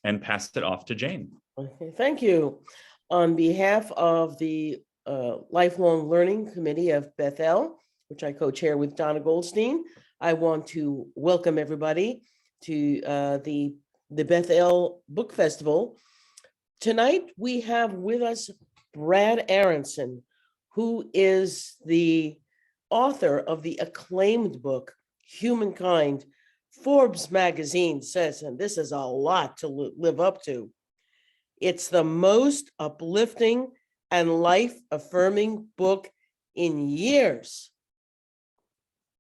and pass it off to Jane. Okay, thank you. On behalf of the Lifelong Learning Committee of Bethel, which I co-chair with Donna Goldstein, I want to welcome everybody to the Bethel Book Festival. Tonight, we have with us Brad Aronson, who is the author of the acclaimed book, HumanKind. Forbes magazine says, and this is a lot to live up to, it's the most uplifting and life-affirming book in years.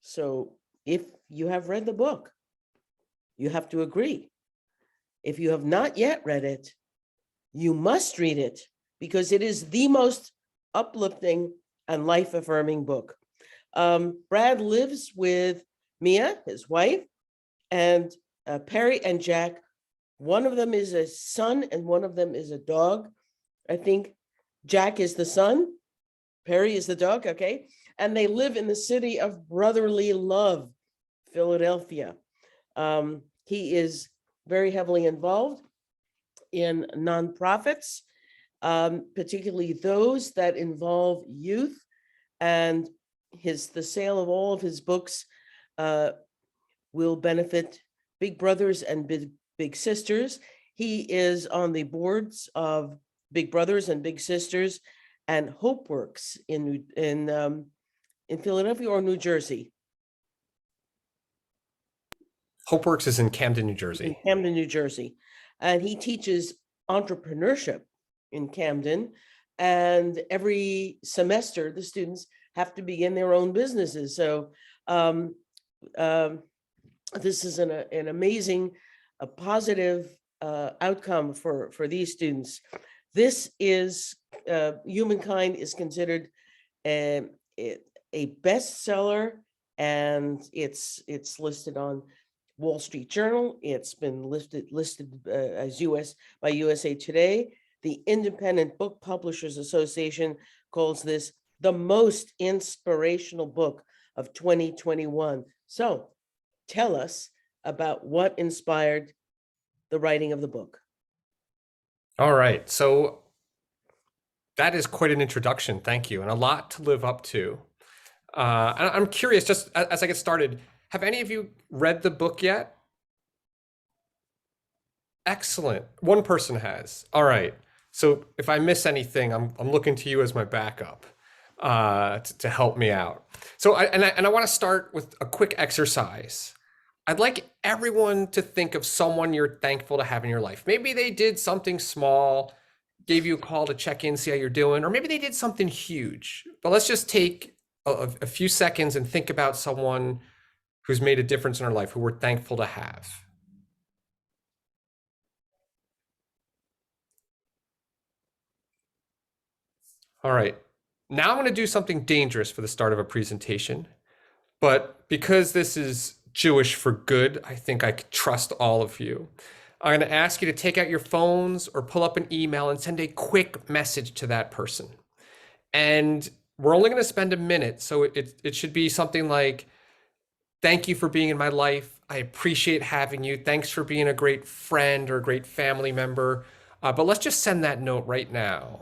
So if you have read the book, you have to agree. If you have not yet read it, you must read it because it is the most uplifting and life-affirming book. Brad lives with Mia, his wife, and Perry and Jack. One of them is a son and one of them is a dog. I think Jack is the son, Perry is the dog, okay? And they live in the city of brotherly love, Philadelphia. He is very heavily involved in nonprofits, particularly those that involve youth, and the sale of all of his books will benefit Big Brothers and Big Sisters. He is on the boards of Big Brothers and Big Sisters and HopeWorks in Philadelphia or New Jersey. HopeWorks is in Camden, New Jersey. In Camden, New Jersey. And he teaches entrepreneurship in Camden. And every semester, the students have to begin their own businesses. So this is an amazing, a positive outcome for these students. This is, HumanKind is considered a bestseller, and it's listed on Wall Street Journal. It's been listed as by USA Today. The Independent Book Publishers Association calls this the most inspirational book of 2021. So tell us about what inspired the writing of the book. All right. So that is quite an introduction. Thank you. And a lot to live up to. And I'm curious, just as I get started, have any of you read the book yet? Excellent. One person has. All right. So if I miss anything, I'm looking to you as my backup to help me out. So I want to start with a quick exercise. I'd like everyone to think of someone you're thankful to have in your life. Maybe they did something small, gave you a call to check in, see how you're doing, or maybe they did something huge. But let's just take a few seconds and think about someone who's made a difference in our life, who we're thankful to have. All right, now I'm going to do something dangerous for the start of a presentation, but because this is Jewish for good, I think I could trust all of you. I'm going to ask you to take out your phones or pull up an email and send a quick message to that person. And we're only going to spend a minute, so it should be something like, thank you for being in my life. I appreciate having you. Thanks for being a great friend or a great family member. But let's just send that note right now.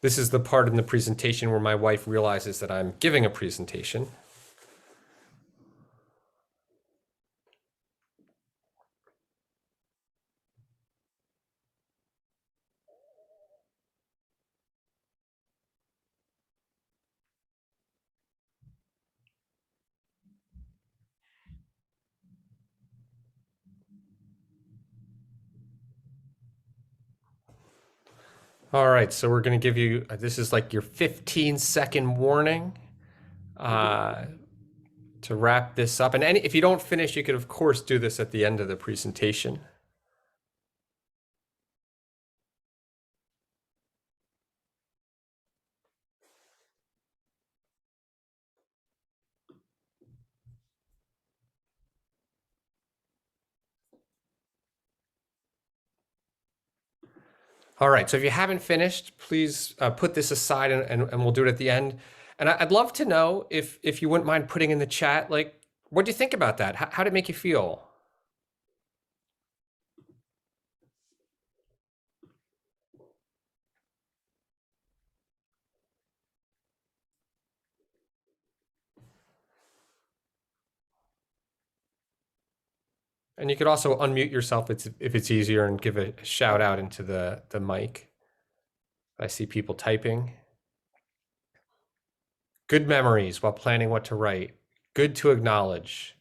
This is the part in the presentation where my wife realizes that I'm giving a presentation. All right, so we're going to give you, this is like your 15-second warning. to wrap this up. And if you don't finish, you could, of course, do this at the end of the presentation. All right, so if you haven't finished, please put this aside and we'll do it at the end. And I'd love to know if you wouldn't mind putting in the chat, like, what do you think about that? How did it make you feel? And you could also unmute yourself if it's easier and give a shout out into the mic. I see people typing. Good memories while planning what to write. Good to acknowledge.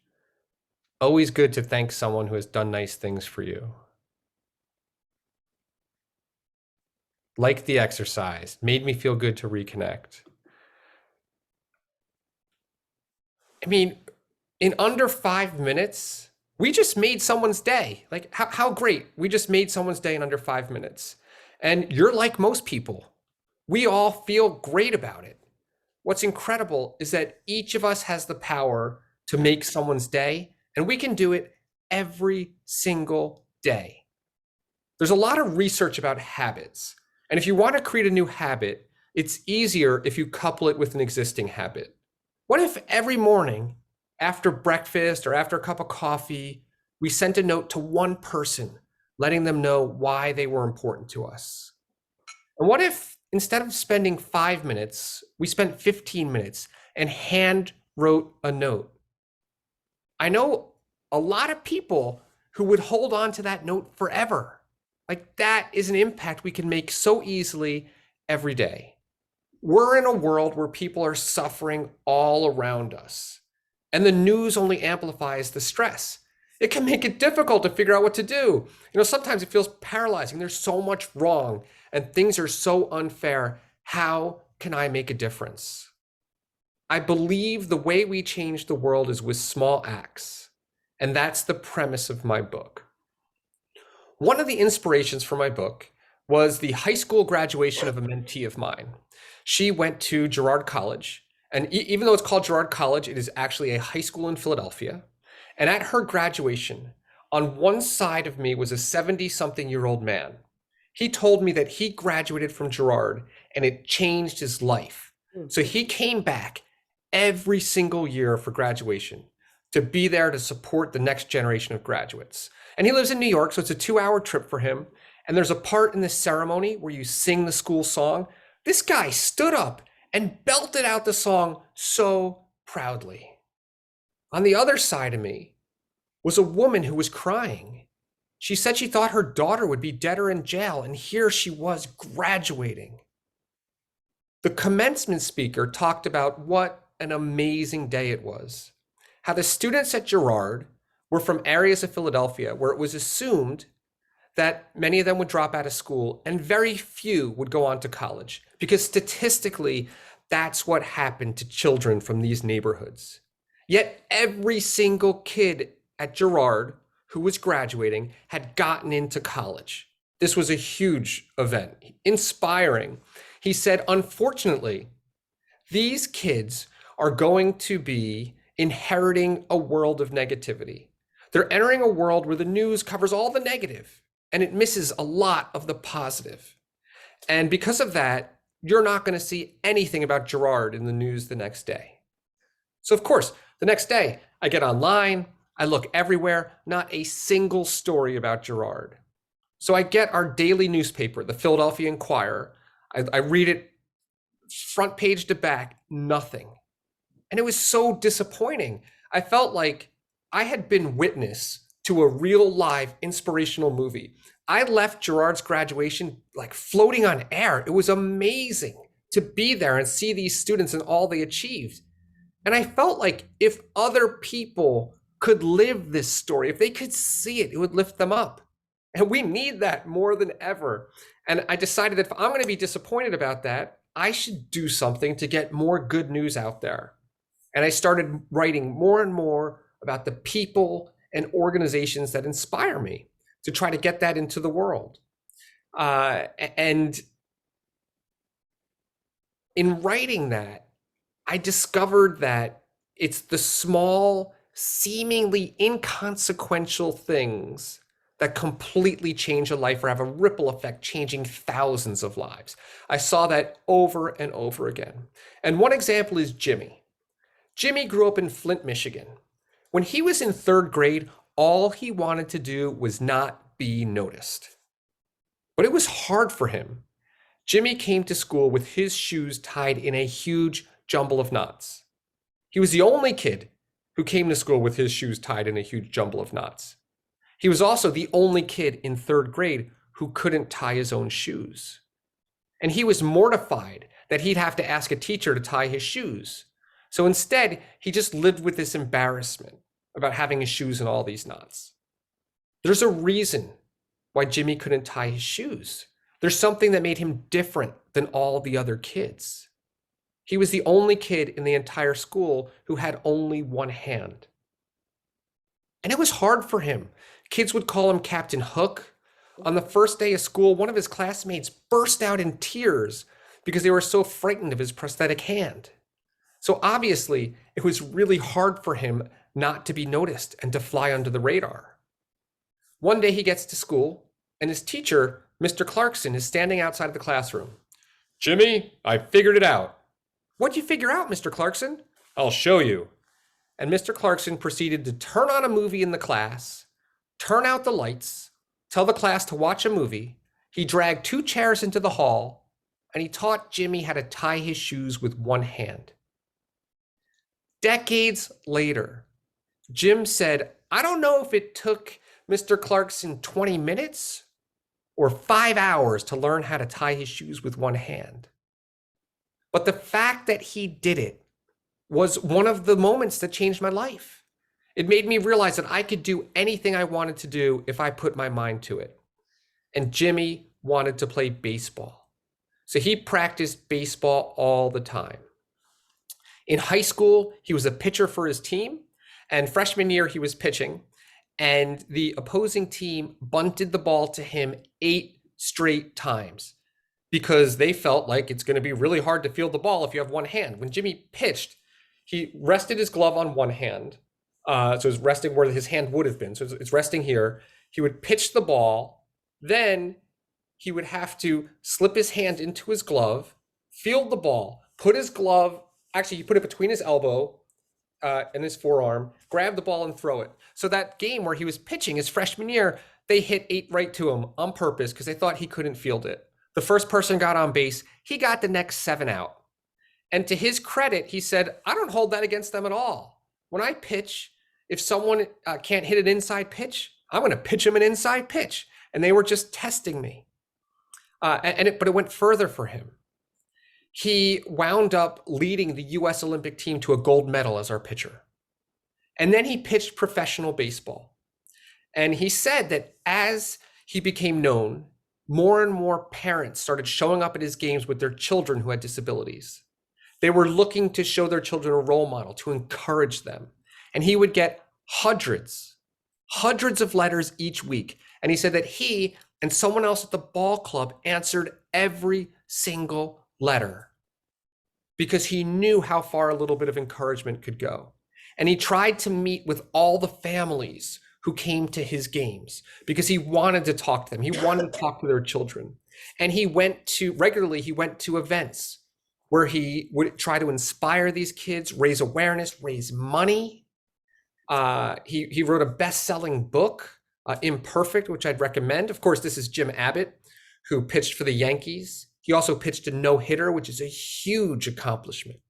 Always good to thank someone who has done nice things for you. Like the exercise. Made me feel good to reconnect. I mean, in under 5 minutes, we just made someone's day. Like, how great. We just made someone's day in under 5 minutes. And you're like most people. We all feel great about it. What's incredible is that each of us has the power to make someone's day, and we can do it every single day. There's a lot of research about habits. And if you want to create a new habit, it's easier if you couple it with an existing habit. What if every morning after breakfast or after a cup of coffee, we sent a note to one person, letting them know why they were important to us? And what if instead of spending 5 minutes, we spent 15 minutes and hand wrote a note? I know a lot of people who would hold on to that note forever. Like, that is an impact we can make so easily every day. We're in a world where people are suffering all around us, and the news only amplifies the stress. It can make it difficult to figure out what to do. Sometimes it feels paralyzing. There's so much wrong and things are so unfair. How can I make a difference? I believe the way we change the world is with small acts, and that's the premise of my book. One of the inspirations for my book was the high school graduation of a mentee of mine. She went to Girard College, and even though it's called Girard College, it is actually a high school in Philadelphia. And at her graduation, on one side of me was a 70-something-year-old man. He told me that he graduated from Girard and it changed his life. So he came back every single year for graduation to be there to support the next generation of graduates. And he lives in New York, so it's a 2-hour trip for him. And there's a part in the ceremony where you sing the school song. This guy stood up and belted out the song so proudly. On the other side of me was a woman who was crying. She said she thought her daughter would be dead or in jail, and here she was graduating. The commencement speaker talked about what an amazing day it was. How the students at Girard were from areas of Philadelphia where it was assumed that many of them would drop out of school and very few would go on to college, because statistically, that's what happened to children from these neighborhoods. Yet every single kid at Girard who was graduating had gotten into college. This was a huge event, inspiring. He said, unfortunately, these kids are going to be inheriting a world of negativity. They're entering a world where the news covers all the negative and it misses a lot of the positive. And because of that, you're not going to see anything about Girard in the news the next day. So of course, the next day, I get online, I look everywhere, not a single story about Girard. So I get our daily newspaper, the Philadelphia Inquirer. I read it front page to back, nothing. And it was so disappointing. I felt like I had been witness to a real live inspirational movie. I left Girard's graduation like floating on air. It was amazing to be there and see these students and all they achieved. And I felt like if other people could live this story, if they could see it, it would lift them up. And we need that more than ever. And I decided that if I'm going to be disappointed about that, I should do something to get more good news out there. And I started writing more and more about the people and organizations that inspire me to try to get that into the world. And in writing that, I discovered that it's the small, seemingly inconsequential things that completely change a life or have a ripple effect, changing thousands of lives. I saw that over and over again. And one example is Jimmy. Jimmy grew up in Flint, Michigan. When he was in 3rd grade, all he wanted to do was not be noticed. But it was hard for him. Jimmy came to school with his shoes tied in a huge jumble of knots. He was the only kid who came to school with his shoes tied in a huge jumble of knots. He was also the only kid in 3rd grade who couldn't tie his own shoes. And he was mortified that he'd have to ask a teacher to tie his shoes. So instead, he just lived with this embarrassment about having his shoes in all these knots. There's a reason why Jimmy couldn't tie his shoes. There's something that made him different than all the other kids. He was the only kid in the entire school who had only one hand. And it was hard for him. Kids would call him Captain Hook. On the first day of school, one of his classmates burst out in tears because they were so frightened of his prosthetic hand. So obviously, it was really hard for him not to be noticed and to fly under the radar. One day he gets to school, and his teacher, Mr. Clarkson, is standing outside of the classroom. "Jimmy, I figured it out." "What'd you figure out, Mr. Clarkson?" "I'll show you." And Mr. Clarkson proceeded to turn on a movie in the class, turn out the lights, tell the class to watch a movie. He dragged 2 chairs into the hall, and he taught Jimmy how to tie his shoes with one hand. Decades later, Jim said, "I don't know if it took Mr. Clarkson 20 minutes or 5 hours to learn how to tie his shoes with one hand. But the fact that he did it was one of the moments that changed my life. It made me realize that I could do anything I wanted to do if I put my mind to it." And Jimmy wanted to play baseball. So he practiced baseball all the time. In high school, he was a pitcher for his team. And freshman year, he was pitching. And the opposing team bunted the ball to him 8 straight times because they felt like it's going to be really hard to field the ball if you have one hand. When Jimmy pitched, he rested his glove on one hand. So it's resting where his hand would have been. So it's resting here. He would pitch the ball. Then he would have to slip his hand into his glove, field the ball, put his glove, actually he put it between his elbow and his forearm, grab the ball and throw it. So that game where he was pitching his freshman year, they hit 8 right to him on purpose because they thought he couldn't field it. The first person got on base, he got the next 7 out. And to his credit, he said, "I don't hold that against them at all. When I pitch, if someone can't hit an inside pitch, I'm going to pitch him an inside pitch." And they were just testing me. But it went further for him. He wound up leading the US Olympic team to a gold medal as our pitcher. And then he pitched professional baseball. And he said that as he became known, more and more parents started showing up at his games with their children who had disabilities. They were looking to show their children a role model, to encourage them. And he would get hundreds of letters each week. And he said that he and someone else at the ball club answered every single letter because he knew how far a little bit of encouragement could go. And he tried to meet with all the families who came to his games because he wanted to talk to them. He wanted to talk to their children. And he went to events where he would try to inspire these kids, raise awareness, raise money. He wrote a best-selling book, Imperfect, which I'd recommend. Of course, this is Jim Abbott, who pitched for the Yankees. He also pitched a no-hitter, which is a huge accomplishment.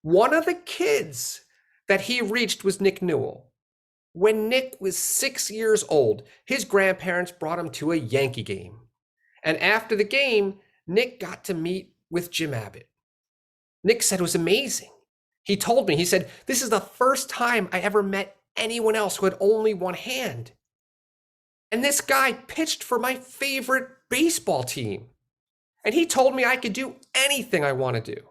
One of the kids that he reached was Nick Newell. When Nick was 6 years old, his grandparents brought him to a Yankee game. And after the game, Nick got to meet with Jim Abbott. Nick said it was amazing. He told me, he said, "This is the first time I ever met anyone else who had only one hand. And this guy pitched for my favorite baseball team. And he told me I could do anything I want to do."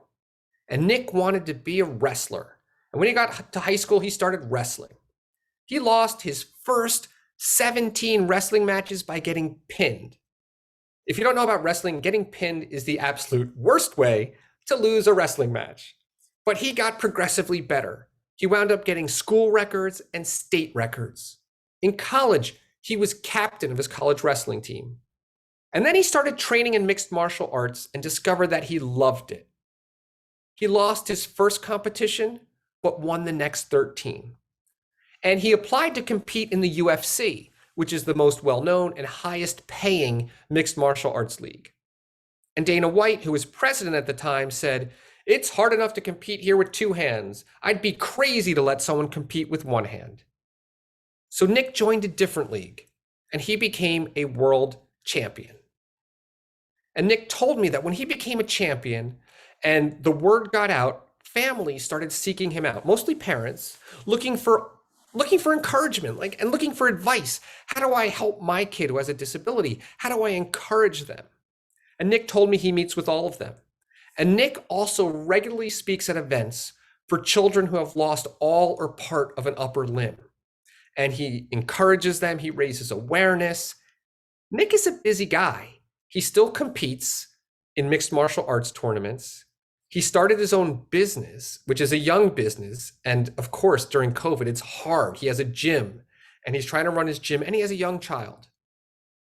And Nick wanted to be a wrestler. And when he got to high school, he started wrestling. He lost his first 17 wrestling matches by getting pinned. If you don't know about wrestling, getting pinned is the absolute worst way to lose a wrestling match. But he got progressively better. He wound up getting school records and state records. In college, he was captain of his college wrestling team. And then he started training in mixed martial arts and discovered that he loved it. He lost his first competition, but won the next 13. And he applied to compete in the UFC, which is the most well-known and highest paying mixed martial arts league. And Dana White, who was president at the time, said, "It's hard enough to compete here with 2 hands. I'd be crazy to let someone compete with 1 hand." So Nick joined a different league, and he became a world champion. And Nick told me that when he became a champion and the word got out, families started seeking him out, mostly parents, looking for encouragement, and looking for advice. How do I help my kid who has a disability? How do I encourage them? And Nick told me he meets with all of them. And Nick also regularly speaks at events for children who have lost all or part of an upper limb. And he encourages them, he raises awareness. Nick is a busy guy. He still competes in mixed martial arts tournaments. He started his own business, which is a young business. And of course, during COVID, it's hard. He has a gym and he's trying to run his gym, and he has a young child.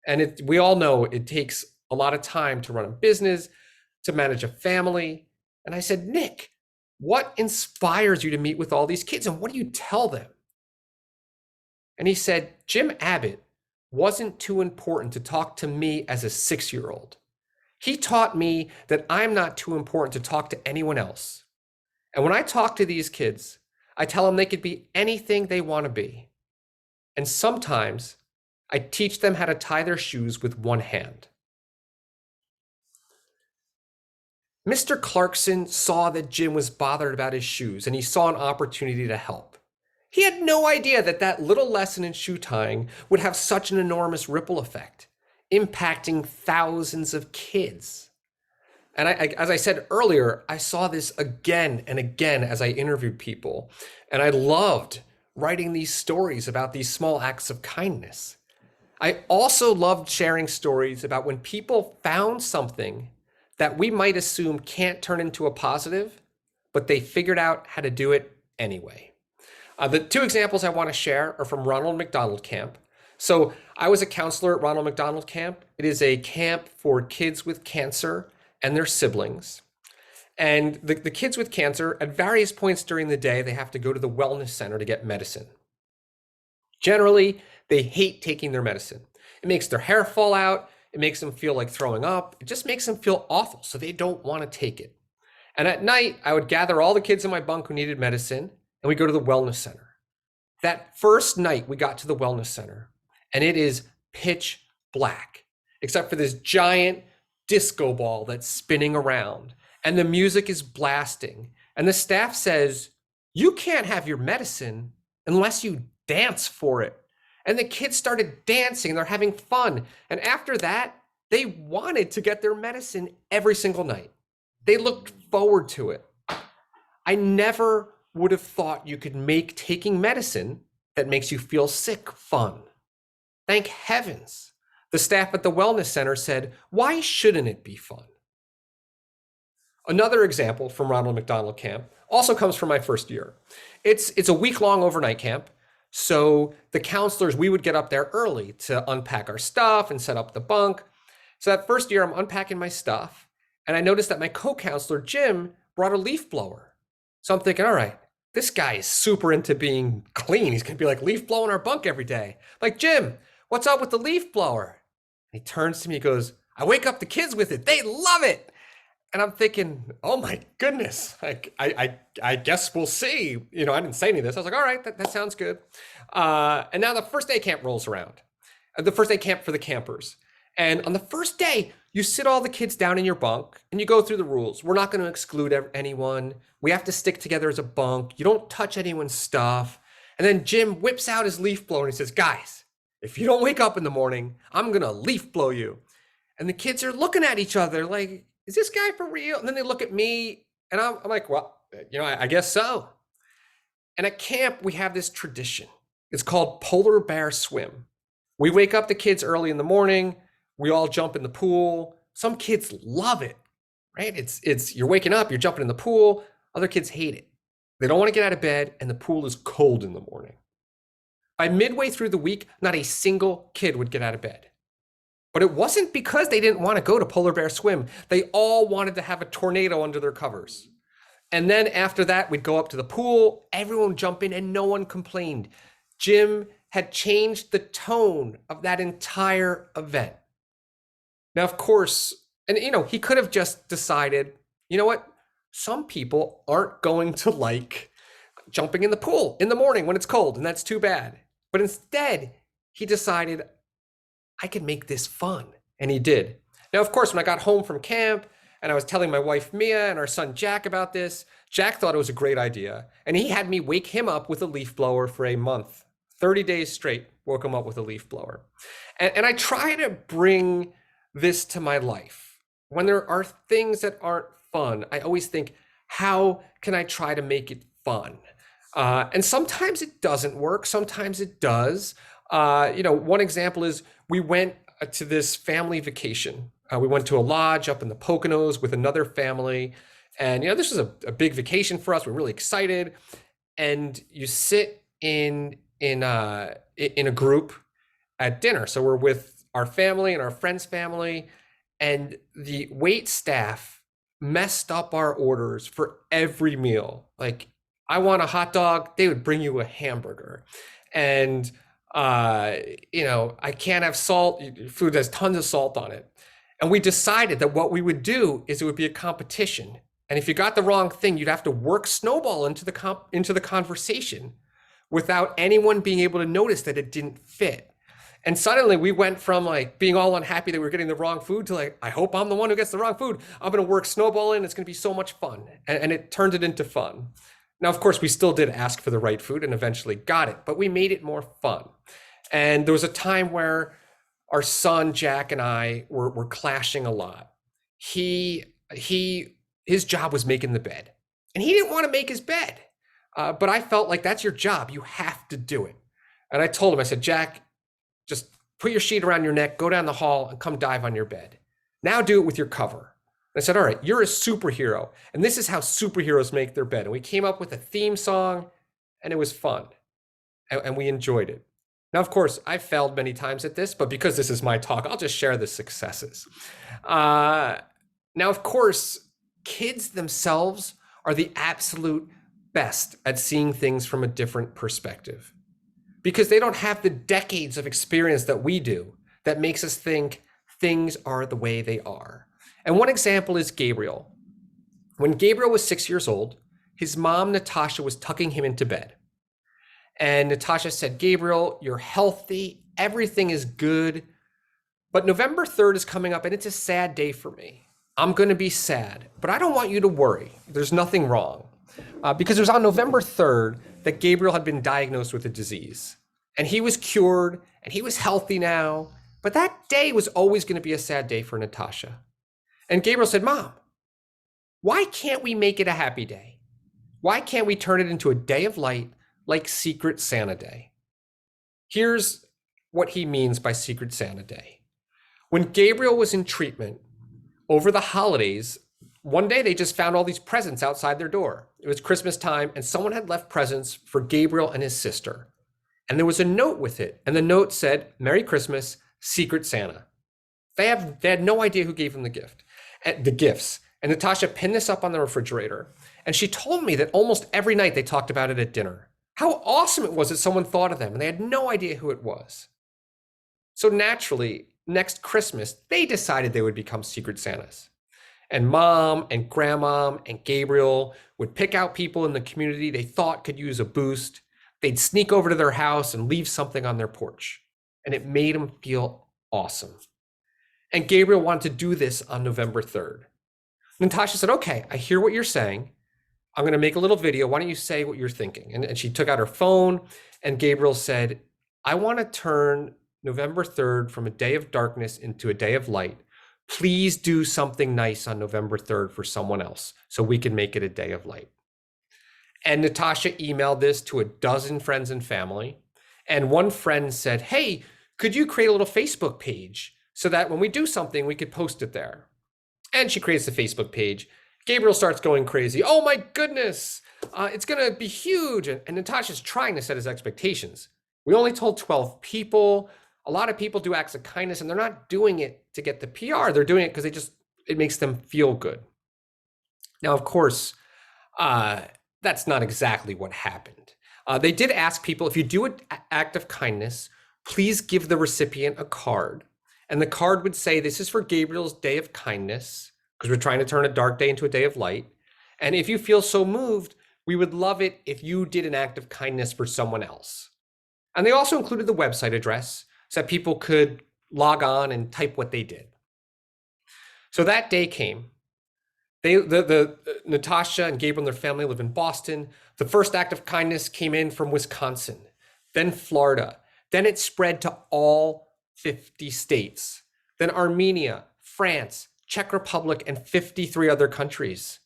And we all know it takes a lot of time to run a business, to manage a family. And I said, "Nick, what inspires you to meet with all these kids, and what do you tell them?" And he said, "Jim Abbott wasn't too important to talk to me as a 6-year-old. He taught me that I'm not too important to talk to anyone else. And when I talk to these kids, I tell them they could be anything they want to be. And sometimes I teach them how to tie their shoes with 1 hand." Mr. Clarkson saw that Jim was bothered about his shoes, and he saw an opportunity to help. He had no idea that that little lesson in shoe tying would have such an enormous ripple effect, impacting thousands of kids. And as I said earlier, I saw this again and again as I interviewed people. And I loved writing these stories about these small acts of kindness. I also loved sharing stories about when people found something that we might assume can't turn into a positive, but they figured out how to do it anyway. The 2 examples I want to share are from Ronald McDonald Camp. So I was a counselor at Ronald McDonald Camp. It is a camp for kids with cancer and their siblings. And the kids with cancer, at various points during the day, they have to go to the wellness center to get medicine. Generally, they hate taking their medicine. It makes their hair fall out. It makes them feel like throwing up. It just makes them feel awful, so they don't want to take it. And at night, I would gather all the kids in my bunk who needed medicine, and we go to the wellness center. That first night we got to the wellness center, and it is pitch black, except for this giant disco ball that's spinning around, and the music is blasting. And the staff says, "You can't have your medicine unless you dance for it." And the kids started dancing, they're having fun. And after that, they wanted to get their medicine every single night. They looked forward to it. I never would have thought you could make taking medicine that makes you feel sick fun. Thank heavens. The staff at the wellness center said, "Why shouldn't it be fun?" Another example from Ronald McDonald Camp also comes from my first year. It's a week-long overnight camp. So the counselors, we would get up there early to unpack our stuff and set up the bunk. So that first year I'm unpacking my stuff, and I noticed that my co-counselor, Jim, brought a leaf blower. So I'm thinking, all right, this guy is super into being clean. He's gonna be like leaf blowing our bunk every day. Like, "Jim, what's up with the leaf blower?" And he turns to me, he goes, "I wake up the kids with it. They love it." And I'm thinking, oh my goodness, I guess we'll see. I didn't say any of this. I was like, all right, that sounds good. And now the first day camp rolls around, the first day camp for the campers. And on the first day, you sit all the kids down in your bunk and you go through the rules. We're not going to exclude anyone. We have to stick together as a bunk. You don't touch anyone's stuff. And then Jim whips out his leaf blower and he says, "Guys, if you don't wake up in the morning, I'm going to leaf blow you." And the kids are looking at each other like, "Is this guy for real?" And then they look at me And I'm like, well, I guess so. And at camp, we have this tradition. It's called Polar Bear Swim. We wake up the kids early in the morning. We all jump in the pool. Some kids love it, right? It's you're waking up, you're jumping in the pool. Other kids hate it. They don't want to get out of bed, and the pool is cold in the morning. By midway through the week, not a single kid would get out of bed. But it wasn't because they didn't want to go to Polar Bear Swim. They all wanted to have a tornado under their covers. And then after that, we'd go up to the pool, everyone would jump in, and no one complained. Jim had changed the tone of that entire event. Now, of course, and he could have just decided, you know what? Some people aren't going to like jumping in the pool in the morning when it's cold, and that's too bad. But instead, he decided, I can make this fun. And he did. Now, of course, when I got home from camp and I was telling my wife, Mia, and our son, Jack, about this, Jack thought it was a great idea. And he had me wake him up with a leaf blower for a month. 30 days straight, woke him up with a leaf blower. And I try to bring this to my life. When there are things that aren't fun, I always think, how can I try to make it fun? And sometimes it doesn't work. Sometimes it does. One example is we went to this family vacation. We went to a lodge up in the Poconos with another family. And, this was a big vacation for us. We're really excited. And you sit in a group at dinner. So we're with our family and our friend's family, and the wait staff messed up our orders for every meal. Like, I want a hot dog, they would bring you a hamburger. And, I can't have salt. Food has tons of salt on it. And we decided that what we would do is it would be a competition. And if you got the wrong thing, you'd have to work snowball into the conversation without anyone being able to notice that it didn't fit. And suddenly we went from like being all unhappy that we were getting the wrong food to like, I hope I'm the one who gets the wrong food. I'm going to work snowball in. It's going to be so much fun. And it turned it into fun. Now, of course, we still did ask for the right food and eventually got it, but we made it more fun. And there was a time where our son, Jack, and I were clashing a lot. His job was making the bed, and he didn't want to make his bed. But I felt like that's your job. You have to do it. And I told him, I said, Jack, just put your sheet around your neck, go down the hall, and come dive on your bed. Now do it with your cover. And I said, all right, you're a superhero. And this is how superheroes make their bed. And we came up with a theme song, and it was fun. And we enjoyed it. Now, of course, I've failed many times at this, but because this is my talk, I'll just share the successes. Now, of course, kids themselves are the absolute best at seeing things from a different perspective, because they don't have the decades of experience that we do that makes us think things are the way they are. And one example is Gabriel. When Gabriel was 6 years old, his mom, Natasha, was tucking him into bed. And Natasha said, Gabriel, you're healthy, everything is good, but November 3rd is coming up and it's a sad day for me. I'm going to be sad, but I don't want you to worry. There's nothing wrong. Because it was on November 3rd that Gabriel had been diagnosed with a disease. And he was cured, and he was healthy now. But that day was always going to be a sad day for Natasha. And Gabriel said, Mom, why can't we make it a happy day? Why can't we turn it into a day of light like Secret Santa Day? Here's what he means by Secret Santa Day. When Gabriel was in treatment over the holidays, one day they just found all these presents outside their door. It was Christmas time, and someone had left presents for Gabriel and his sister. And there was a note with it. And the note said, Merry Christmas, Secret Santa. They had no idea who gave them the gifts. And Natasha pinned this up on the refrigerator. And she told me that almost every night they talked about it at dinner. How awesome it was that someone thought of them, and they had no idea who it was. So naturally, next Christmas, they decided they would become Secret Santas. And Mom and Grandma and Gabriel would pick out people in the community they thought could use a boost. They'd sneak over to their house and leave something on their porch. And it made them feel awesome. And Gabriel wanted to do this on November 3rd. Natasha said, okay, I hear what you're saying. I'm going to make a little video. Why don't you say what you're thinking? And she took out her phone, and Gabriel said, I want to turn November 3rd from a day of darkness into a day of light. Please do something nice on November 3rd for someone else so we can make it a day of light. And Natasha emailed this to a dozen friends and family. And one friend said, hey, could you create a little Facebook page so that when we do something, we could post it there? And she creates the Facebook page. Gabriel starts going crazy. Oh my goodness, it's gonna be huge. And Natasha's trying to set his expectations. We only told 12 people. A lot of people do acts of kindness and they're not doing it to get the PR. They're doing it because it makes them feel good. Now, of course, that's not exactly what happened. They did ask people, if you do an act of kindness, please give the recipient a card. And the card would say, this is for Gabriel's day of kindness, because we're trying to turn a dark day into a day of light. And if you feel so moved, we would love it if you did an act of kindness for someone else. And they also included the website address so that people could log on and type what they did. So that day came. Natasha and Gabriel and their family live in Boston. The first act of kindness came in from Wisconsin, then Florida. Then it spread to all 50 states, then Armenia, France, Czech Republic, and 53 other countries.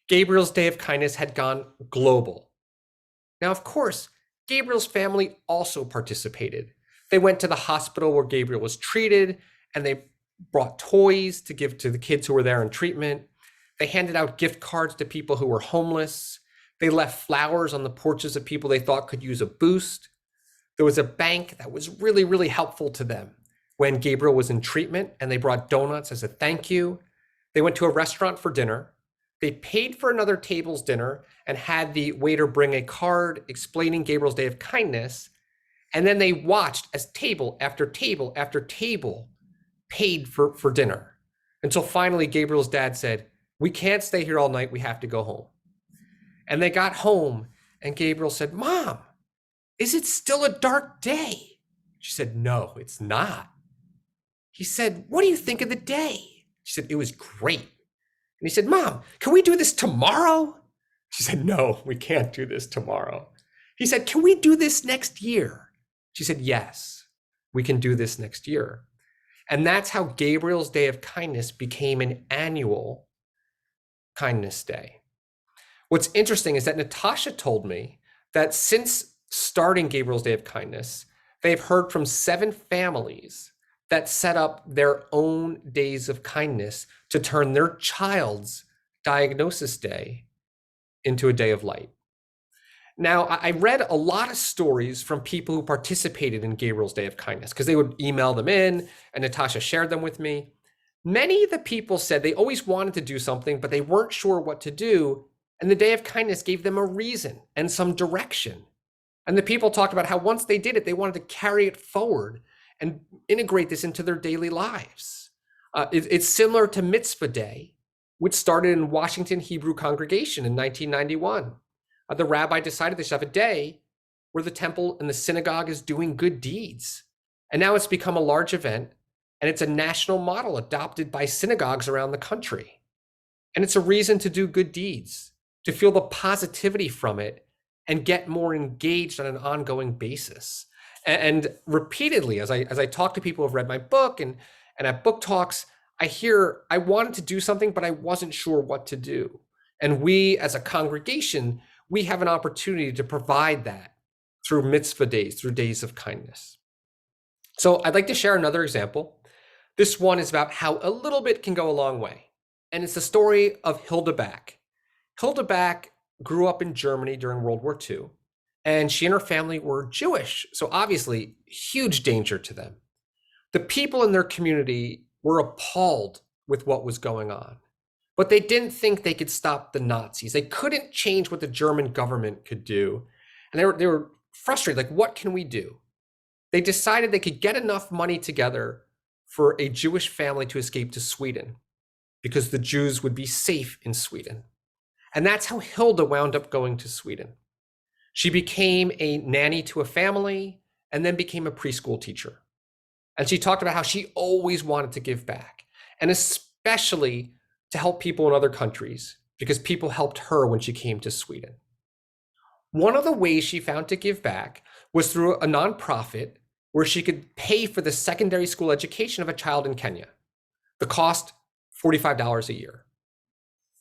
Gabriel's Day of Kindness had gone global. Now, of course, Gabriel's family also participated. They went to the hospital where Gabriel was treated, and they brought toys to give to the kids who were there in treatment. They handed out gift cards to people who were homeless. They left flowers on the porches of people they thought could use a boost. There was a bank that was really, really helpful to them when Gabriel was in treatment, and they brought donuts as a thank you. They went to a restaurant for dinner. They paid for another table's dinner and had the waiter bring a card explaining Gabriel's Day of Kindness. And then they watched as table after table after table paid for dinner until finally Gabriel's dad said, we can't stay here all night. We have to go home. And they got home and Gabriel said, Mom, is it still a dark day? She said, no, it's not. He said, what do you think of the day? She said, it was great. And he said, Mom, can we do this tomorrow? She said, no, we can't do this tomorrow. He said, can we do this next year? She said, yes, we can do this next year. And that's how Gabriel's Day of Kindness became an annual Kindness Day. What's interesting is that Natasha told me that since starting Gabriel's Day of Kindness, they've heard from 7 families that set up their own days of kindness to turn their child's diagnosis day into a day of light. Now, I read a lot of stories from people who participated in Gabriel's Day of Kindness because they would email them in and Natasha shared them with me. Many of the people said they always wanted to do something, but they weren't sure what to do. And the Day of Kindness gave them a reason and some direction. And the people talked about how once they did it, they wanted to carry it forward and integrate this into their daily lives. It's similar to Mitzvah Day, which started in Washington Hebrew Congregation in 1991. The rabbi decided they should have a day where the temple and the synagogue is doing good deeds. And now it's become a large event, and it's a national model adopted by synagogues around the country. And it's a reason to do good deeds, to feel the positivity from it and get more engaged on an ongoing basis. And repeatedly, as I talk to people who have read my book and at book talks, I hear I wanted to do something, but I wasn't sure what to do. And we as a congregation, we have an opportunity to provide that through mitzvah days, through days of kindness. So I'd like to share another example. This one is about how a little bit can go a long way. And it's the story of Hilda Back. Hilda Back grew up in Germany during World War II. And she and her family were Jewish, so obviously huge danger to them. The people in their community were appalled with what was going on, but they didn't think they could stop the Nazis. They couldn't change what the German government could do. And they were frustrated, like, what can we do? They decided they could get enough money together for a Jewish family to escape to Sweden because the Jews would be safe in Sweden. And that's how Hilda wound up going to Sweden. She became a nanny to a family and then became a preschool teacher. And she talked about how she always wanted to give back, and especially to help people in other countries because people helped her when she came to Sweden. One of the ways she found to give back was through a nonprofit where she could pay for the secondary school education of a child in Kenya. The cost $45 a year.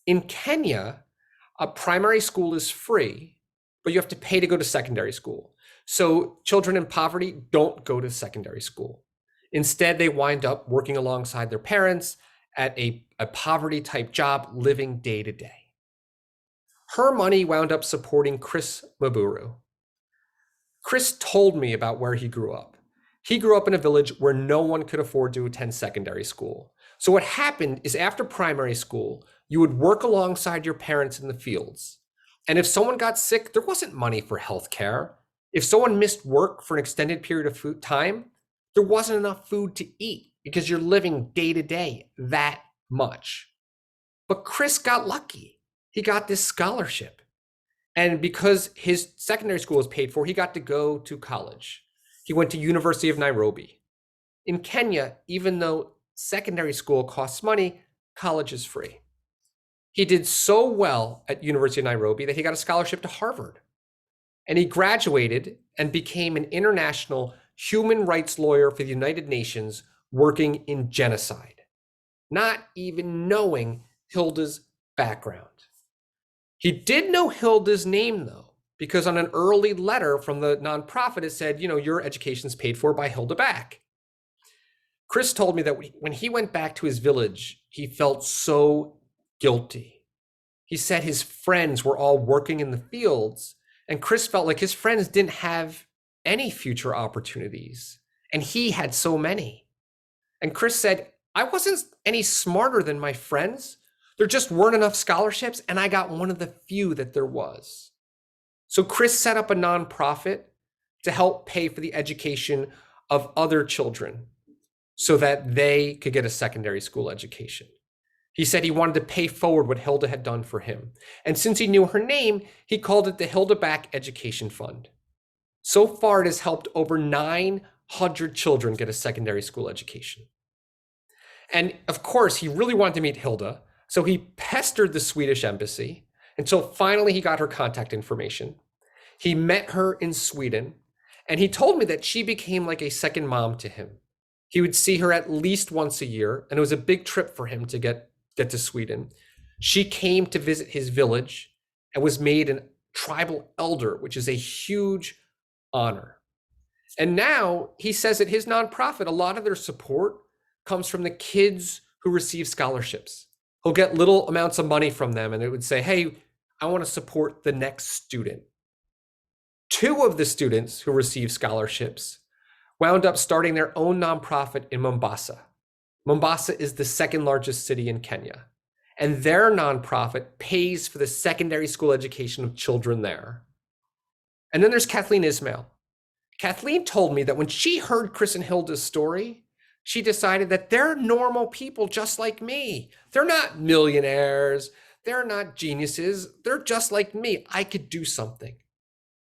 In Kenya, a primary school is free, but you have to pay to go to secondary school. So children in poverty don't go to secondary school. Instead, they wind up working alongside their parents at a poverty type job, living day to day. Her money wound up supporting Chris Maburu. Chris told me about where he grew up. He grew up in a village where no one could afford to attend secondary school. So what happened is after primary school, you would work alongside your parents in the fields. And if someone got sick, there wasn't money for healthcare. If someone missed work for an extended period of time, there wasn't enough food to eat because you're living day to day that much. But Chris got lucky. He got this scholarship. And because his secondary school was paid for, he got to go to college. He went to University of Nairobi. In Kenya, even though secondary school costs money, college is free. He did so well at University of Nairobi that he got a scholarship to Harvard. And he graduated and became an international human rights lawyer for the United Nations working in genocide, not even knowing Hilda's background. He did know Hilda's name though, because on an early letter from the nonprofit, it said, your education's paid for by Hilda Back. Chris told me that when he went back to his village, he felt so guilty. He said his friends were all working in the fields, and Chris felt like his friends didn't have any future opportunities, and he had so many. And Chris said, I wasn't any smarter than my friends. There just weren't enough scholarships, and I got one of the few that there was. So Chris set up a nonprofit to help pay for the education of other children so that they could get a secondary school education. He said he wanted to pay forward what Hilda had done for him. And since he knew her name, he called it the Hilda Back Education Fund. So far, it has helped over 900 children get a secondary school education. And of course, he really wanted to meet Hilda, so he pestered the Swedish embassy until finally he got her contact information. He met her in Sweden, and he told me that she became like a second mom to him. He would see her at least once a year, and it was a big trip for him to get to Sweden. She came to visit his village and was made a tribal elder, which is a huge honor. And now he says that his nonprofit, a lot of their support comes from the kids who receive scholarships. He'll get little amounts of money from them, and it would say, hey, I want to support the next student. 2 of the students who received scholarships wound up starting their own nonprofit in Mombasa. Mombasa is the second largest city in Kenya, and their nonprofit pays for the secondary school education of children there. And then there's Kathleen Ismail. Kathleen told me that when she heard Chris and Hilda's story, she decided that they're normal people just like me. They're not millionaires. They're not geniuses. They're just like me. I could do something.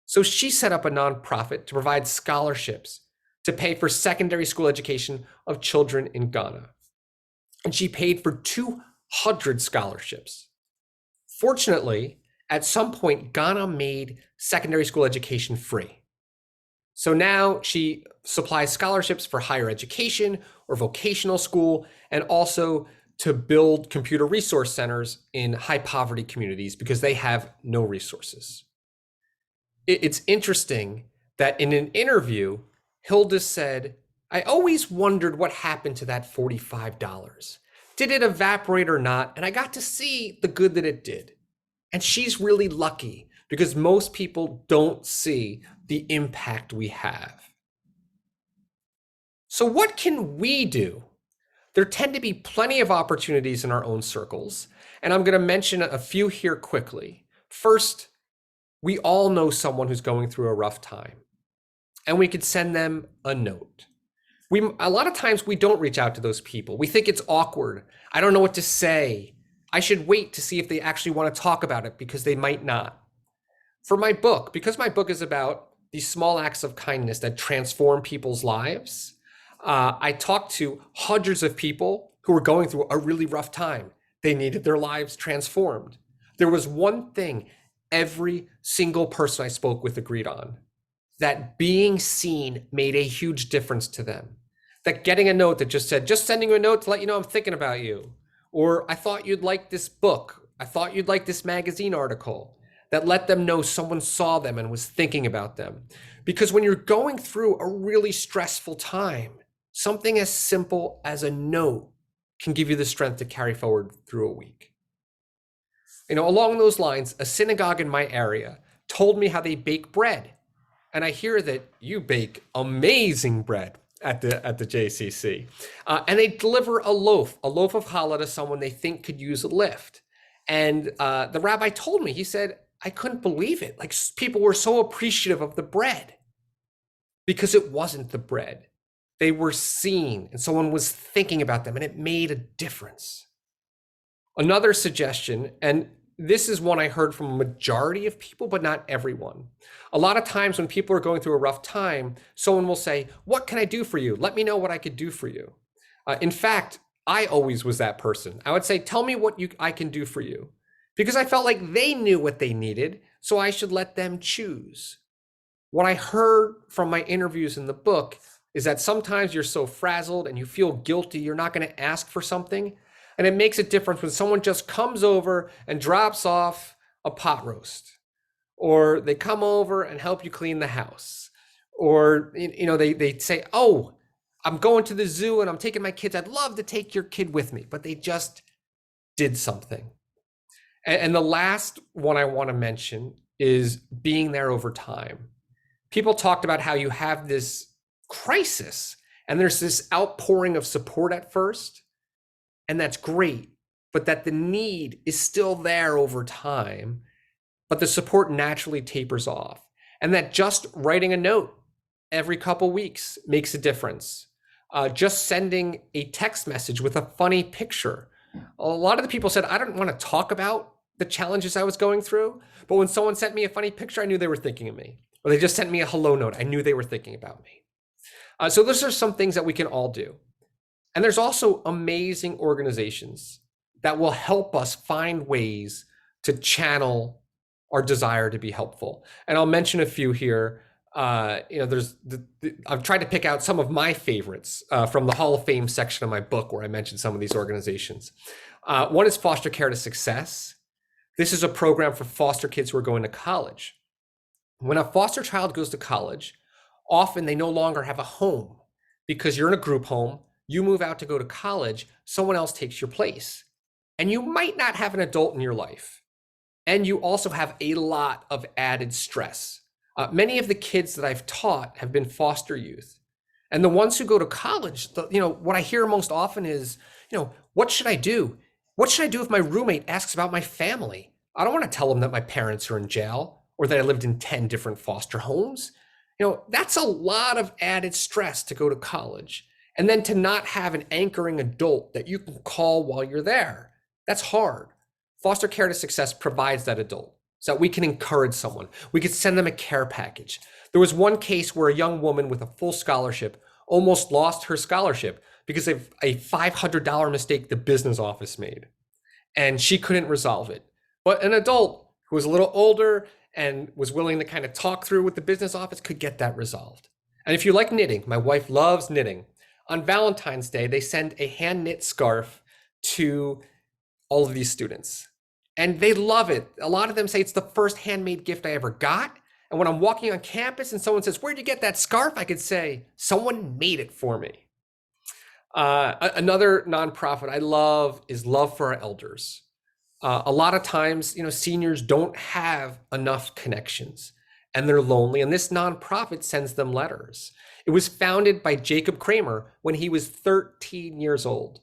So she set up a nonprofit to provide scholarships to pay for secondary school education of children in Ghana. And she paid for 200 scholarships. Fortunately, at some point, Ghana made secondary school education free. So now she supplies scholarships for higher education or vocational school, and also to build computer resource centers in high poverty communities because they have no resources. It's interesting that in an interview, Hilda said, I always wondered what happened to that $45. Did it evaporate or not? And I got to see the good that it did. And she's really lucky because most people don't see the impact we have. So what can we do? There tend to be plenty of opportunities in our own circles, and I'm going to mention a few here quickly. First, we all know someone who's going through a rough time, and we could send them a note. A lot of times we don't reach out to those people. We think it's awkward. I don't know what to say. I should wait to see if they actually want to talk about it because they might not. For my book, because my book is about these small acts of kindness that transform people's lives, I talked to hundreds of people who were going through a really rough time. They needed their lives transformed. There was one thing every single person I spoke with agreed on, that being seen made a huge difference to them. That getting a note that just said, just sending you a note to let you know I'm thinking about you, Or I thought you'd like this book. I thought you'd like this magazine article, that let them know someone saw them and was thinking about them. Because when you're going through a really stressful time, something as simple as a note can give you the strength to carry forward through a week. Along those lines, a synagogue in my area told me how they bake bread. And I hear that you bake amazing bread at the JCC. And they deliver a loaf of challah to someone they think could use a lift. And the rabbi told me, he said, I couldn't believe it. Like, people were so appreciative of the bread because it wasn't the bread. They were seen and someone was thinking about them, and it made a difference. Another suggestion, and this is one I heard from a majority of people, but not everyone. A lot of times when people are going through a rough time, someone will say, what can I do for you? Let me know what I could do for you. In fact, I always was that person. I would say, tell me what I can do for you. Because I felt like they knew what they needed, so I should let them choose. What I heard from my interviews in the book is that sometimes you're so frazzled and you feel guilty, you're not going to ask for something. And it makes a difference when someone just comes over and drops off a pot roast, or they come over and help you clean the house, or they say, oh, I'm going to the zoo and I'm taking my kids. I'd love to take your kid with me, but they just did something. And the last one I want to mention is being there over time. People talked about how you have this crisis and there's this outpouring of support at first, and that's great, but that the need is still there over time, but the support naturally tapers off, and that just writing a note every couple weeks makes a difference. Just sending a text message with a funny picture. A lot of the people said, I don't want to talk about the challenges I was going through, but when someone sent me a funny picture, I knew they were thinking of me. Or they just sent me a hello note, I knew they were thinking about me. So those are some things that we can all do. And there's also amazing organizations that will help us find ways to channel our desire to be helpful. And I'll mention a few here. I've tried to pick out some of my favorites from the Hall of Fame section of my book, where I mentioned some of these organizations. One is Foster Care to Success. This is a program for foster kids who are going to college. When a foster child goes to college, often they no longer have a home because you're in a group home, you move out to go to college, someone else takes your place. And you might not have an adult in your life. And you also have a lot of added stress. Many of the kids that I've taught have been foster youth. And the ones who go to college, what I hear most often is, what should I do? What should I do if my roommate asks about my family? I don't want to tell them that my parents are in jail or that I lived in 10 different foster homes. That's a lot of added stress to go to college. And then to not have an anchoring adult that you can call while you're there. That's hard. Foster Care to Success provides that adult so that we can encourage someone. We could send them a care package. There was one case where a young woman with a full scholarship almost lost her scholarship because of a $500 mistake the business office made. And she couldn't resolve it. But an adult who was a little older and was willing to kind of talk through with the business office could get that resolved. And if you like knitting, my wife loves knitting. On Valentine's Day, they send a hand knit scarf to all of these students. And they love it. A lot of them say it's the first handmade gift I ever got. And when I'm walking on campus and someone says, where'd you get that scarf? I could say, someone made it for me. Another nonprofit I love is Love for Our Elders. A lot of times, seniors don't have enough connections and they're lonely. And this nonprofit sends them letters. It was founded by Jacob Kramer when he was 13 years old.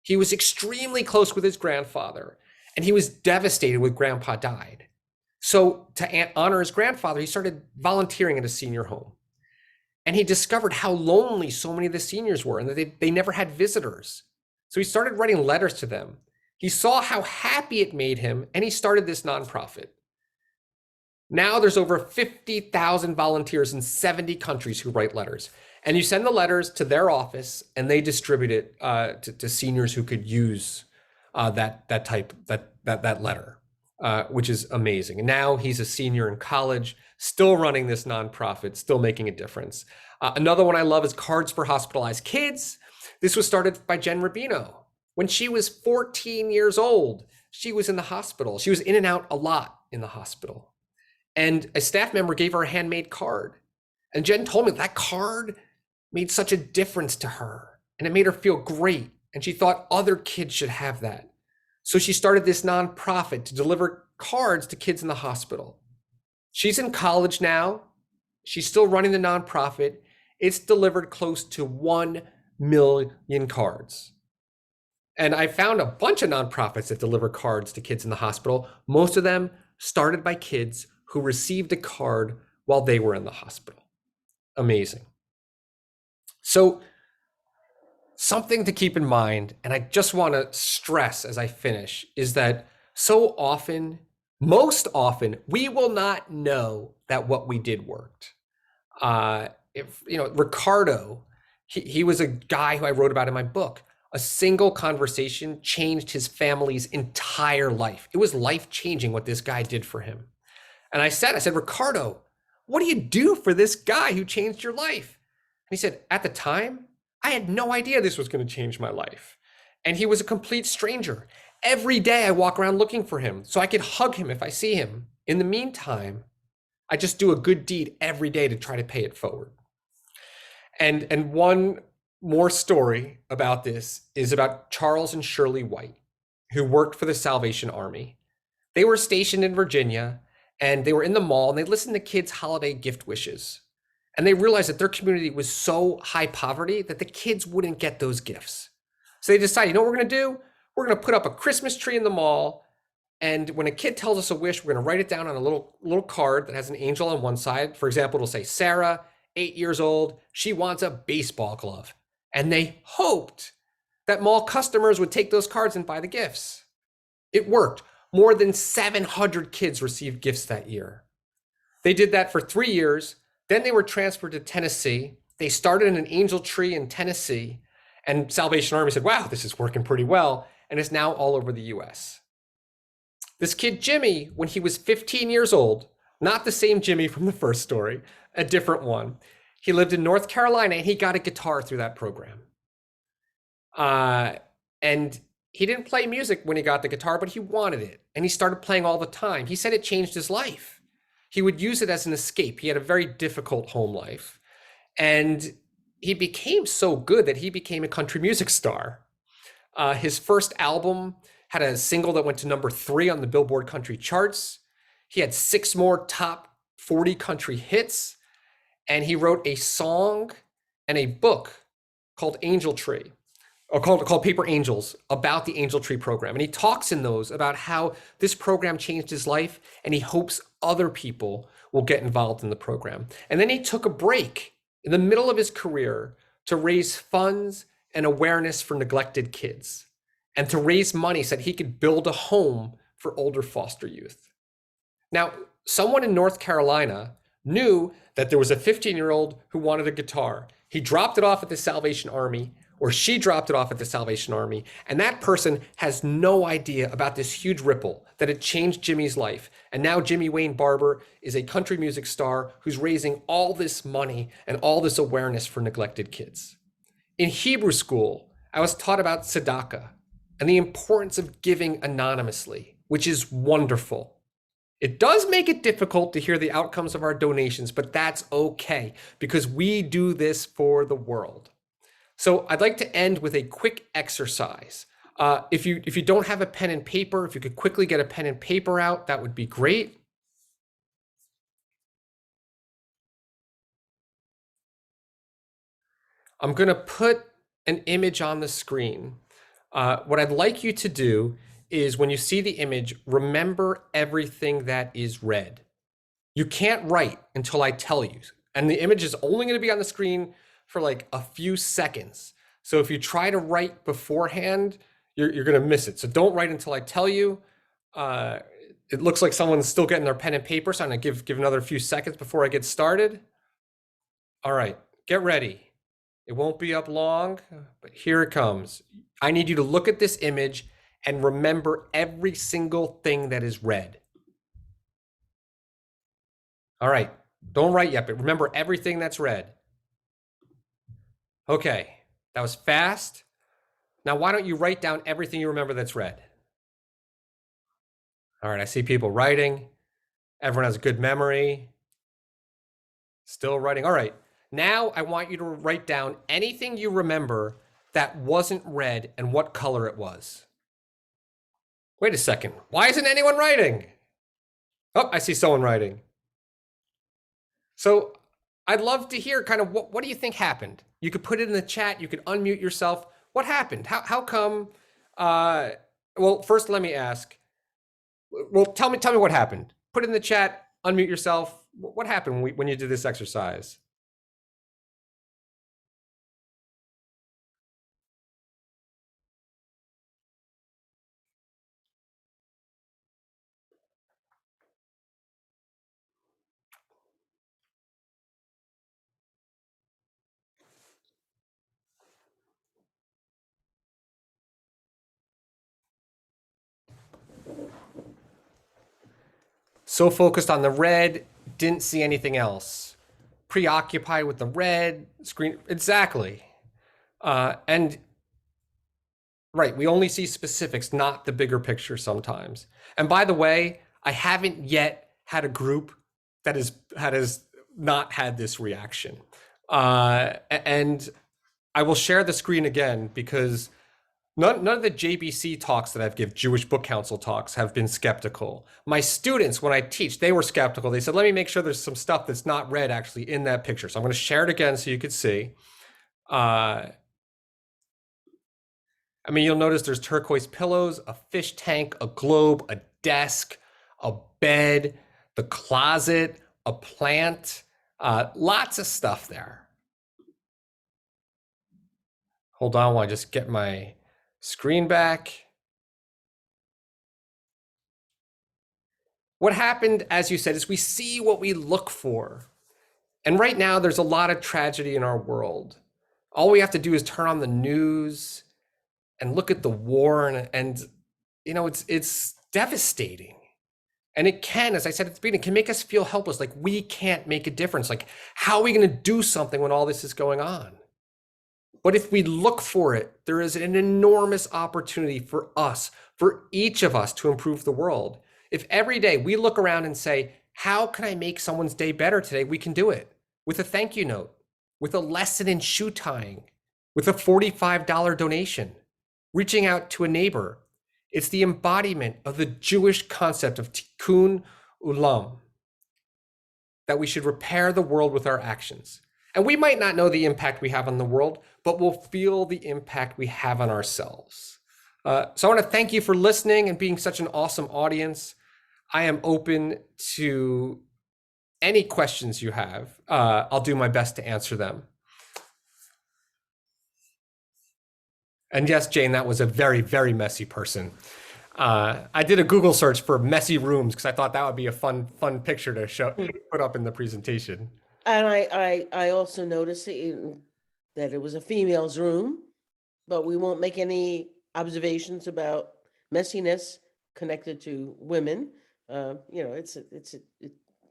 He was extremely close with his grandfather, and he was devastated when Grandpa died. So to honor his grandfather, he started volunteering at a senior home. And he discovered how lonely so many of the seniors were and that they never had visitors. So he started writing letters to them. He saw how happy it made him, and he started this nonprofit. Now there's over 50,000 volunteers in 70 countries who write letters. And you send the letters to their office and they distribute it to seniors who could use that letter, which is amazing. And now he's a senior in college, still running this nonprofit, still making a difference. Another one I love is Cards for Hospitalized Kids. This was started by Jen Rubino When she was 14 years old, she was in the hospital. She was in and out a lot in the hospital. And a staff member gave her a handmade card. And Jen told me that card made such a difference to her. And it made her feel great. And she thought other kids should have that. So she started this nonprofit to deliver cards to kids in the hospital. She's in college now. She's still running the nonprofit. It's delivered close to 1 million cards. And I found a bunch of nonprofits that deliver cards to kids in the hospital. Most of them started by kids who received a card while they were in the hospital. Amazing. So something to keep in mind, and I just want to stress as I finish, is that so often, most often, we will not know that what we did worked. Ricardo, he was a guy who I wrote about in my book. A single conversation changed his family's entire life. It was life-changing what this guy did for him. And I said, Ricardo, what do you do for this guy who changed your life? And he said, at the time, I had no idea this was going to change my life. And he was a complete stranger. Every day I walk around looking for him so I could hug him if I see him. In the meantime, I just do a good deed every day to try to pay it forward. And one more story about this is about Charles and Shirley White, who worked for the Salvation Army. They were stationed in Virginia, and they were in the mall, and they listened to kids' holiday gift wishes. And they realized that their community was so high poverty that the kids wouldn't get those gifts. So they decided, you know what we're going to do? We're going to put up a Christmas tree in the mall, and when a kid tells us a wish, we're going to write it down on a little card that has an angel on one side. For example, it'll say, Sarah, 8 years old, she wants a baseball glove. And they hoped that mall customers would take those cards and buy the gifts. It worked. More than 700 kids received gifts that year. They did that for 3 years. Then they were transferred to Tennessee. They started an angel tree in Tennessee. And Salvation Army said, wow, this is working pretty well. And it's now all over the US. This kid, Jimmy, when he was 15 years old, not the same Jimmy from the first story, a different one. He lived in North Carolina, and he got a guitar through that program. And he didn't play music when he got the guitar, but he wanted it. And he started playing all the time. He said it changed his life. He would use it as an escape. He had a very difficult home life. And he became so good that he became a country music star. His first album had a single that went to number 3 on the Billboard country charts. He had 6 more top 40 country hits. And he wrote a song and a book called Angel Tree, or called Paper Angels, about the Angel Tree program. And he talks in those about how this program changed his life, and he hopes other people will get involved in the program. And then he took a break in the middle of his career to raise funds and awareness for neglected kids, and to raise money so that he could build a home for older foster youth. Now, someone in North Carolina knew that there was a 15-year-old who wanted a guitar. He dropped it off at the Salvation Army, or she dropped it off at the Salvation Army, and that person has no idea about this huge ripple that had changed Jimmy's life. And now Jimmy Wayne Barber is a country music star who's raising all this money and all this awareness for neglected kids. In Hebrew school, I was taught about tzedakah and the importance of giving anonymously, which is wonderful. It does make it difficult to hear the outcomes of our donations, but that's okay because we do this for the world. So I'd like to end with a quick exercise. If you don't have a pen and paper, if you could quickly get a pen and paper out, that would be great. I'm going to put an image on the screen. What I'd like you to do is, when you see the image, remember everything that is red. You can't write until I tell you. And the image is only going to be on the screen for like a few seconds. So if you try to write beforehand, you're going to miss it. So don't write until I tell you. It looks like someone's still getting their pen and paper, so I'm going to give another few seconds before I get started. All right, get ready. It won't be up long, but here it comes. I need you to look at this image and remember every single thing that is red. All right, don't write yet, but remember everything that's red. Okay, that was fast. Now, why don't you write down everything you remember that's red? All right, I see people writing. Everyone has a good memory. Still writing. All right. Now I want you to write down anything you remember that wasn't red and what color it was. Wait a second. Why isn't anyone writing? Oh, I see someone writing. So I'd love to hear kind of what do you think happened? You could put it in the chat. You could unmute yourself. What happened? How come? Well, first let me ask. Well, tell me what happened. Put it in the chat. Unmute yourself. What happened when you did this exercise? So focused on the red, didn't see anything else. Preoccupied with the red screen. Exactly. And right, we only see specifics, not the bigger picture sometimes. And by the way, I haven't yet had a group that has not had this reaction. And I will share the screen again because none of the JBC talks that I've given, Jewish Book Council talks, have been skeptical. My students, when I teach, they were skeptical. They said, let me make sure there's some stuff that's not red actually in that picture. So I'm going to share it again so you could see. I mean, you'll notice there's turquoise pillows, a fish tank, a globe, a desk, a bed, the closet, a plant, lots of stuff there. Hold on while I just get my screen back. What happened, as you said, is we see what we look for. And right now, there's a lot of tragedy in our world. All we have to do is turn on the news and look at the war, and you know, it's devastating. And it can, as I said at the beginning, can make us feel helpless, like we can't make a difference. Like, how are we going to do something when all this is going on? But if we look for it, there is an enormous opportunity for us, for each of us, to improve the world. If every day we look around and say, how can I make someone's day better today? We can do it with a thank you note, with a lesson in shoe tying, with a $45 donation, reaching out to a neighbor. It's the embodiment of the Jewish concept of tikkun ulam, that we should repair the world with our actions. And we might not know the impact we have on the world, but we'll feel the impact we have on ourselves. So I want to thank you for listening and being such an awesome audience. I am open to any questions you have. I'll do my best to answer them. And yes, Jane, that was a very, very messy person. I did a Google search for messy rooms because I thought that would be a fun picture to put up in the presentation. And I also noticed that it was a female's room, but we won't make any observations about messiness connected to women. You know,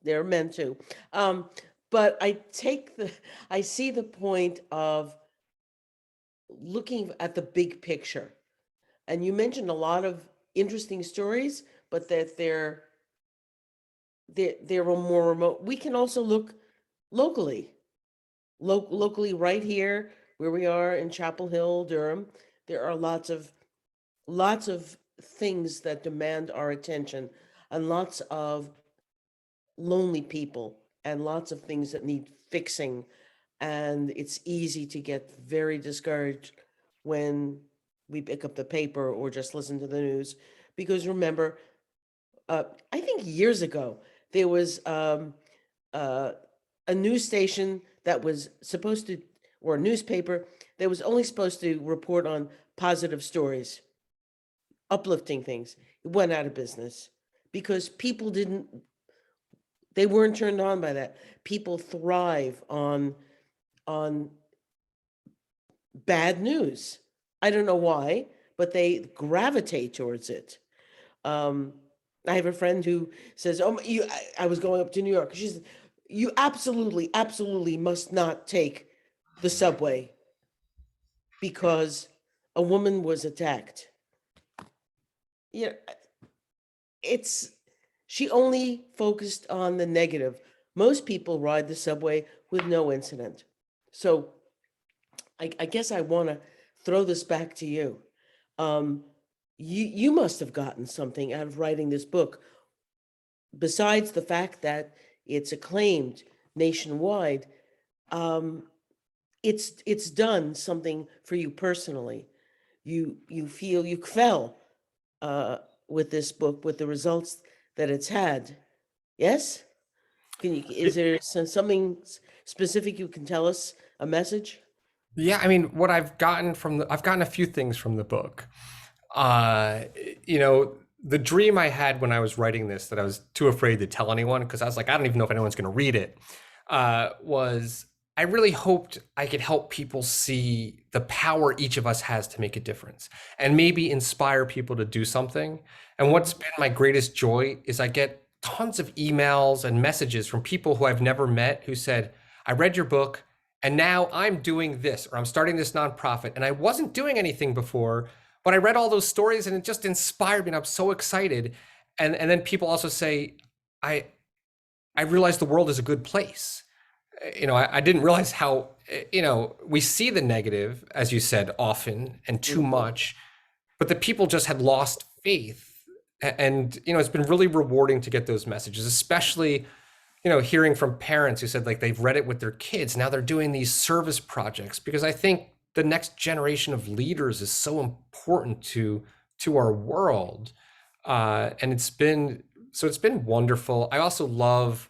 they're men too. But I see the point of looking at the big picture. And you mentioned a lot of interesting stories, but that they're more remote. We can also look locally, right here where we are in Chapel Hill, Durham. There are lots of things that demand our attention, and lots of lonely people, and lots of things that need fixing. And it's easy to get very discouraged when we pick up the paper or just listen to the news. Because remember, I think years ago, there was a news station that was supposed to, or a newspaper that was only supposed to report on positive stories, uplifting things. It went out of business because people they weren't turned on by that. People thrive on bad news. I don't know why, but they gravitate towards it. I have a friend who says, "Oh, I was going up to New York." She says, "You absolutely must not take the subway because a woman was attacked. Yeah, she only focused on the negative. Most people ride the subway with no incident. So I guess I want to throw this back to you. You must have gotten something out of writing this book, besides the fact that it's acclaimed nationwide. It's done something for you personally. You feel you fell with this book, with the results that it's had. Yes? Is there something specific you can tell us, a message? Yeah, I mean, what I've gotten I've gotten a few things from the book. You know, the dream I had when I was writing this, that I was too afraid to tell anyone, because I was like, I don't even know if anyone's going to read it, was I really hoped I could help people see the power each of us has to make a difference and maybe inspire people to do something. And what's been my greatest joy is I get tons of emails and messages from people who I've never met who said, I read your book and now I'm doing this, or I'm starting this nonprofit and I wasn't doing anything before, but I read all those stories and it just inspired me and I'm so excited. And then people also say, I realized the world is a good place. You know, I didn't realize how, you know, we see the negative, as you said, often and too much, but the people just had lost faith. And, you know, it's been really rewarding to get those messages, especially, you know, hearing from parents who said like they've read it with their kids. Now they're doing these service projects, because I think the next generation of leaders is so important to our world. And it's been wonderful. I also love,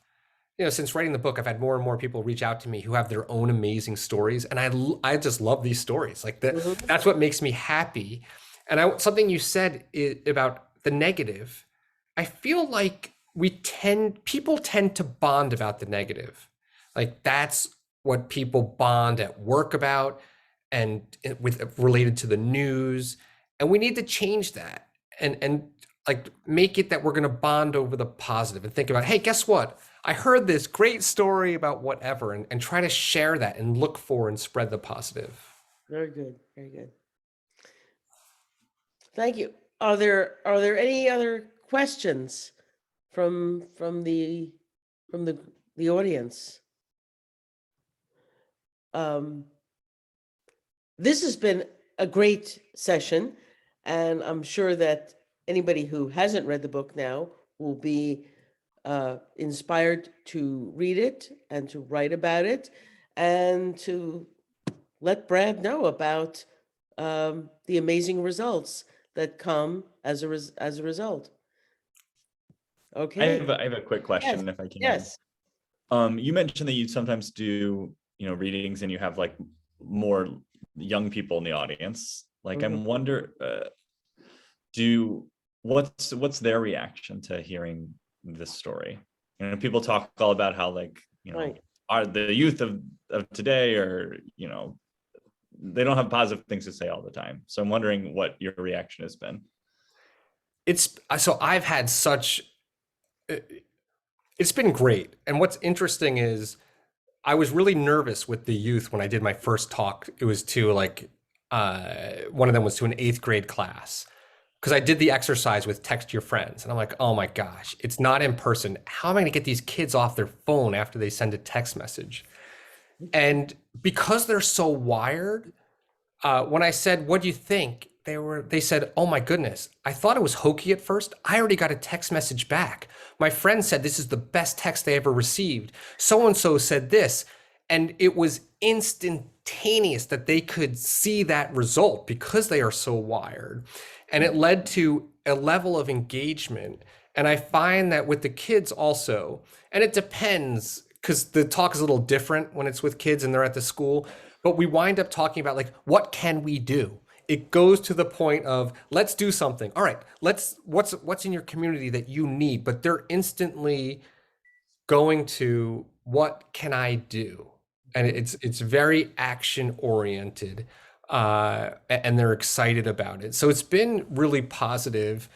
you know, since writing the book, I've had more and more people reach out to me who have their own amazing stories. And I just love these stories. Like that's what makes me happy. And something you said about the negative, I feel like people tend to bond about the negative. Like that's what people bond at work about and related to the news. And we need to change that and like make it that we're going to bond over the positive and think about, hey, guess what? I heard this great story about whatever, and try to share that and look for and spread the positive. Very good. Very good. Thank you. Are there any other questions from the audience? This has been a great session, and I'm sure that anybody who hasn't read the book now will be inspired to read it and to write about it and to let Brad know about the amazing results that come as a result. Okay. I have a quick question, if I can. Yes. You mentioned that you sometimes do, you know, readings and you have like more young people in the audience. Like, I'm wonder, what's their reaction to hearing this story? You know, people talk all about how, like, you know, are the youth of today, or, you know, they don't have positive things to say all the time. So I'm wondering what your reaction has been. So I've had it's been great. And what's interesting is I was really nervous with the youth when I did my first talk. It was to like, one of them was to an 8th grade class, because I did the exercise with text your friends. And I'm like, oh my gosh, it's not in person. How am I going to get these kids off their phone after they send a text message? And because they're so wired, when I said, what do you think? They said, oh my goodness, I thought it was hokey at first. I already got a text message back. My friend said this is the best text they ever received. So-and-so said this. And it was instantaneous that they could see that result because they are so wired. And it led to a level of engagement. And I find that with the kids also, and it depends, because the talk is a little different when it's with kids and they're at the school, but we wind up talking about like, what can we do? It goes to the point of, let's do something. All right, what's in your community that you need? But they're instantly going to, what can I do? And it's very action oriented, and they're excited about it. So it's been really positive.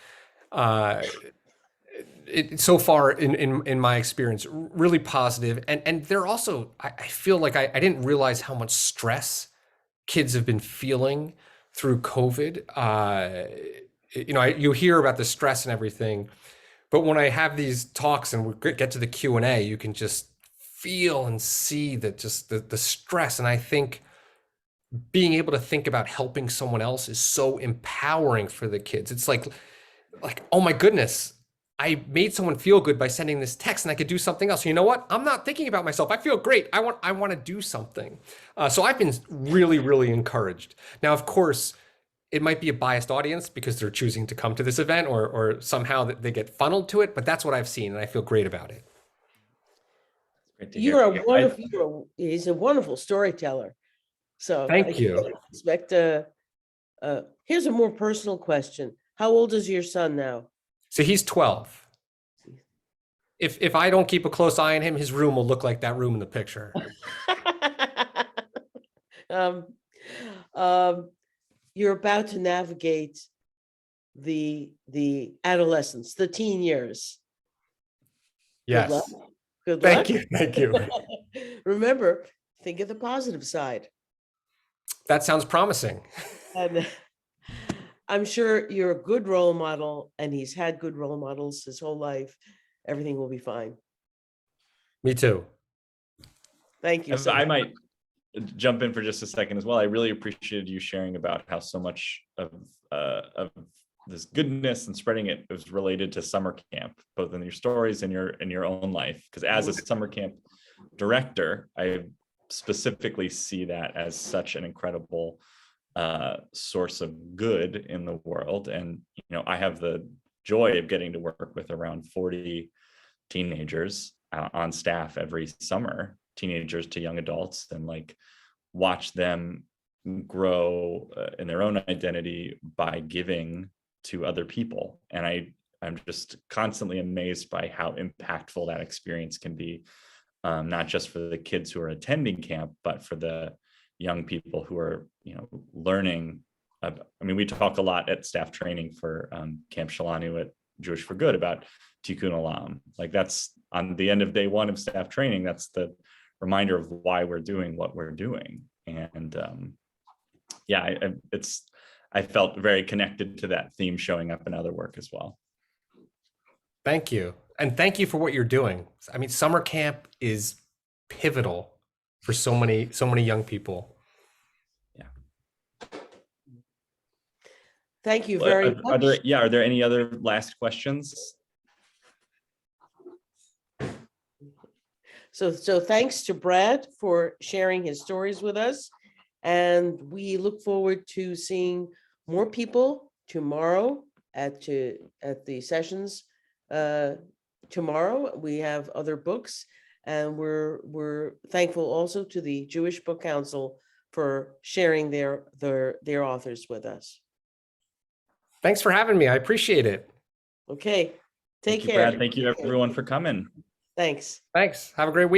So far in my experience, really positive. And they're also, I feel like I didn't realize how much stress kids have been feeling through COVID. You hear about the stress and everything, but when I have these talks and we get to the Q&A, you can just feel and see that just the stress. And I think being able to think about helping someone else is so empowering for the kids. It's like, oh my goodness, I made someone feel good by sending this text, and I could do something else. You know what? I'm not thinking about myself. I feel great. I want to do something. So I've been really, really encouraged. Now, of course, it might be a biased audience because they're choosing to come to this event, or somehow they get funneled to it. But that's what I've seen, and I feel great about it. Great to hear. You're a wonderful. He's a wonderful storyteller. So Thank you. Expect here's a more personal question. How old is your son now? So he's 12. If I don't keep a close eye on him, his room will look like that room in the picture. You're about to navigate the adolescence, the teen years. Yes. Good luck. Good Thank luck. you. Thank you. Remember, think of the positive side. That sounds promising. And I'm sure you're a good role model, and he's had good role models his whole life. Everything will be fine. Me too. Thank you. I might jump in for just a second as well. I really appreciated you sharing about how so much of this goodness and spreading it was related to summer camp, both in your stories and your own life. Because as a summer camp director, I specifically see that as such an incredible source of good in the world. And I have the joy of getting to work with around 40 teenagers on staff every summer, teenagers to young adults, and watch them grow in their own identity by giving to other people. And I'm just constantly amazed by how impactful that experience can be, not just for the kids who are attending camp, but for the young people who are, learning. We talk a lot at staff training for Camp Shalanu at Jewish for Good about Tikkun Olam. That's on the end of day one of staff training. That's the reminder of why we're doing what we're doing. And I felt very connected to that theme showing up in other work as well. Thank you. And thank you for what you're doing. Summer camp is pivotal for so many young people. Thank you very much. Are there any other last questions? So thanks to Brad for sharing his stories with us. And we look forward to seeing more people tomorrow at the sessions. Tomorrow we have other books, and we're thankful also to the Jewish Book Council for sharing their authors with us. Thanks for having me. I appreciate it. Okay. Take Thank you, care. Brad. Thank you everyone for coming. Thanks. Thanks. Have a great week.